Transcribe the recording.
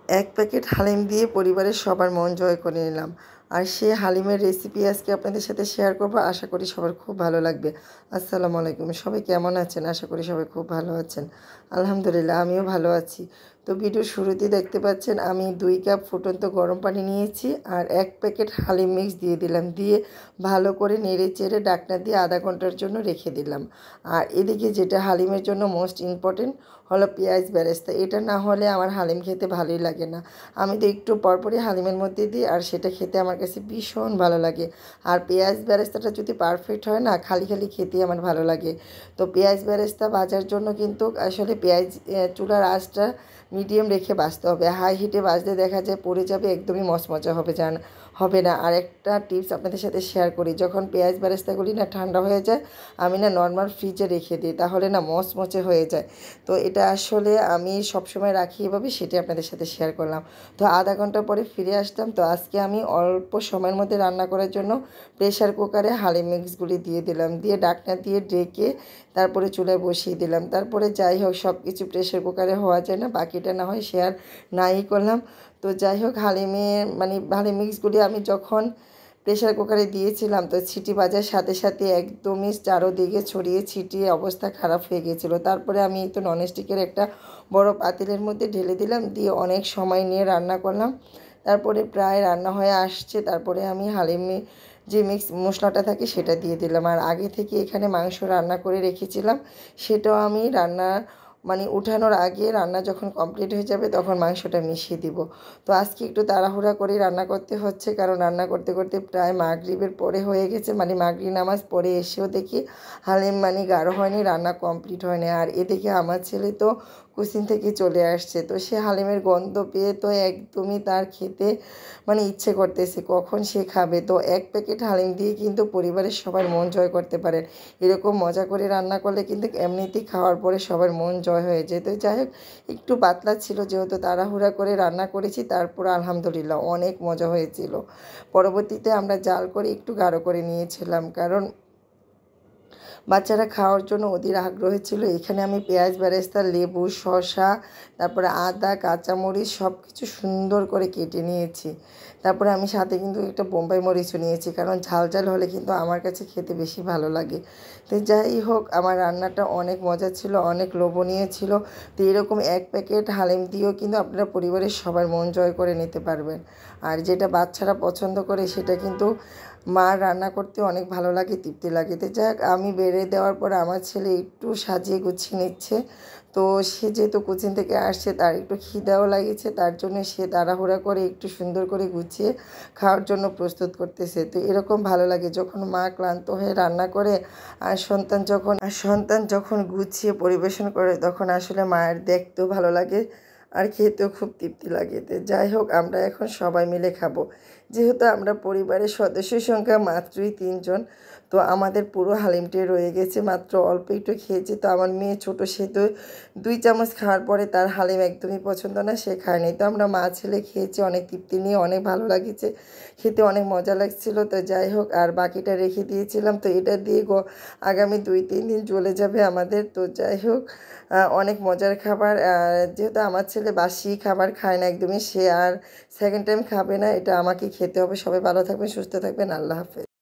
এক প্যাকেট হালিম দিয়ে পরিবারের সবার মন জয় করে নিলাম। আর সেই হালিমের রেসিপি আজকে আপনাদের সাথে শেয়ার করব। আশা করি সবার খুব ভালো লাগবে। আসসালামু আলাইকুম, সবাই কেমন আছেন? আশা করি সবাই খুব ভালো আছেন। আলহামদুলিল্লাহ, আমিও ভালো আছি। তো ভিডিওর শুরুতেই দেখতে পাচ্ছেন আমি 2 কাপ ফুটন্ত গরম পানি নিয়েছি আর 1 প্যাকেট হালিম মিক্স দিয়ে দিলাম। দিয়ে ভালো করে নেড়ে চেড়ে ঢাকনা দিয়ে আধা ঘন্টার জন্য রেখে দিলাম। আর এদিকে যেটা হালিমের জন্য মোস্ট ইম্পর্টেন্ট হলো পেঁয়াজ বেরেস্তা। এটা না হলে আমার হালিম খেতে ভালোই লাগে না। আমি তো একটু পরপরই হালিমের মধ্যে দিই আর সেটা খেতে আমার কাছে ভীষণ ভালো লাগে। আর পেঁয়াজ বেরেস্তাটা যদি পারফেক্ট হয় না, খালি খালি খেতেই আমার ভালো লাগে। তো পেঁয়াজ বেরেস্তা ভাজার জন্য কিন্তু আসলে পেঁয়াজ চুলার আঁচটা মিডিয়াম রেখে ভাজতে হবে। হাই হিটে ভাজলে দেখা যায় পড়ে যাবে, একদমই মচমচা হবে না। আর একটা টিপস আপনাদের সাথে শেয়ার করি, যখন পেঁয়াজ বেরেস্তাগুলি না ঠান্ডা হয়ে যায়, আমি না নর্মাল ফ্রিজে রেখে দিই, তাহলে না মচমচে হয়ে যায়। তো এটা আসলে আমি সবসময় রাখি এভাবে, সেটাই আপনাদের সাথে শেয়ার করলাম। তো আধা ঘন্টা পরে ফিরে আসলাম। তো আজকে আমি অল্প সময়ের মধ্যে রান্না করার জন্য প্রেশার কুকারে হালিম মিক্সগুলি দিয়ে দিলাম, দিয়ে ঢাকনা দিয়ে ঢেকে তারপরে চুলায় বসিয়ে দিলাম। তারপরে যাই হোক, সব কিছু প্রেশার কুকারে হওয়া যায় না, বাকিটা না হয় শেয়ার নাই করলাম। তো যাই হোক, হালিম মিক্সগুলি আমি যখন প্রেশার কুকারে দিয়েছিলাম, তো সিটি বাজার সাথে সাথে একদমই চারোদিকে ছড়িয়ে ছিটিয়ে অবস্থা খারাপ হয়ে গিয়েছিলো। তারপরে আমি তো ননস্টিকের একটা বড় পাতিলের মধ্যে ঢেলে দিলাম, দিয়ে অনেক সময় নিয়ে রান্না করলাম। তারপরে প্রায় রান্না হয়ে আসছে। তারপরে আমি হালিমে যে মিক্স মশলাটা থাকে সেটা দিয়ে দিলাম। আর আগে থেকে এখানে মাংস রান্না করে রেখেছিলাম, সেটাও আমি উঠানোর আগে, রান্না যখন কমপ্লিট হয়ে যাবে তখন মাংসটা মিশিয়ে দিব। তো আজকে একটু তাড়াহুড়া করে রান্না করতে হচ্ছে, কারণ রান্না করতে করতে প্রায় মাগরিবের পরে হয়ে গেছে। মাগরিব নামাজ পড়ে এসেও দেখি হালিম গাঢ় হয়নি, রান্না কমপ্লিট হয়নি। আর এদিকে আমার ছেলে তো কুচিন থেকে চলে আসছে। তো সে হালিমের গন্ধ পেয়ে তো একদমই তার খেতে ইচ্ছে করতেছে, কখন সে খাবে। তো 1 প্যাকেট হালিম দিয়ে কিন্তু পরিবারের সবার মন জয় করতে পারেন। এরকম মজা করে রান্না করলে কিন্তু এমনিতেই খাওয়ার পরে সবার মন জয় হয়ে যায়। তো যাই হোক, একটু পাতলা ছিল যেহেতু তাড়াহুড়া করে রান্না করেছি, তারপর আলহামদুলিল্লাহ অনেক মজা হয়েছিল। পরবর্তীতে আমরা জাল করে একটু গাঢ় করে নিয়েছিলাম, কারণ বাচ্চারা খাওয়ার জন্য অধীর আগ্রহী ছিল। এখানে আমি পেঁয়াজ বেরেস্তা, লেবু, শসা, তারপরে আদা, কাঁচামরিচ সব কিছু সুন্দর করে কেটে নিয়েছি। তারপরে আমি সাথে কিন্তু একটা বোম্বাই মরিচও নিয়েছি, কারণ ঝাল ঝাল হলে কিন্তু আমার কাছে খেতে বেশি ভালো লাগে। তো যাই হোক, আমার রান্নাটা অনেক মজা ছিল, অনেক লোভনীয় ছিল। তো এরকম 1 প্যাকেট হালিম দিয়েও কিন্তু আপনারা পরিবারের সবার মন জয় করে নিতে পারবেন। আর যেটা বাচ্চারা পছন্দ করে সেটা কিন্তু মার রান্না করতে অনেক ভালো লাগে, তৃপ্তি লাগে। তো যাক, আমি বেড়ে দেওয়ার পর আমার ছেলে একটু সাজিয়ে গুছিয়ে নিচ্ছে। তো সে যেহেতু কোচিং থেকে আসছে, তার একটু খিদেও লাগিয়েছে, তার জন্য সে তাড়াহুড়া করে একটু সুন্দর করে গুছিয়ে খাওয়ার জন্য প্রস্তুত করতেছে। তো এরকম ভালো লাগে যখন মা ক্লান্ত হয়ে রান্না করে আর সন্তান যখন গুছিয়ে পরিবেশন করে, তখন আসলে মায়ের দেখতেও ভালো লাগে আর খেতেও খুব তৃপ্তি লাগে। তো যাই হোক, আমরা এখন সবাই মিলে খাবো। যেহেতু আমরা পরিবারের সদস্য সংখ্যা মাত্রই 3 জন, তো আমাদের পুরো হালিমটাই রয়ে গেছে। মাত্র অল্প একটু খেয়েছি। তো আমার মেয়ে ছোটো, সে তো 2 চামচ খাওয়ার পরে তার হালিম একদমই পছন্দ না, সে খায়নি। তো আমরা মা ছেলে খেয়েছি অনেক তৃপ্তি নিয়ে, অনেক ভালো লাগছে, খেতে অনেক মজা লাগছিল। তো যাই হোক, আর বাকিটা রেখে দিয়েছিলাম। তো এটা দিয়ে আগামী 2-3 দিন চলে যাবে আমাদের। তো যাই হোক, অনেক মজার খাবার। যেহেতু আমার ছেলে বাসি খাবার খায় না একদমই, সে আর সেকেন্ড টাইম খাবে না, এটা আমাকে খেতে হবে। সবাই ভালো থাকবেন, সুস্থ থাকবেন, আল্লাহ হাফেজ।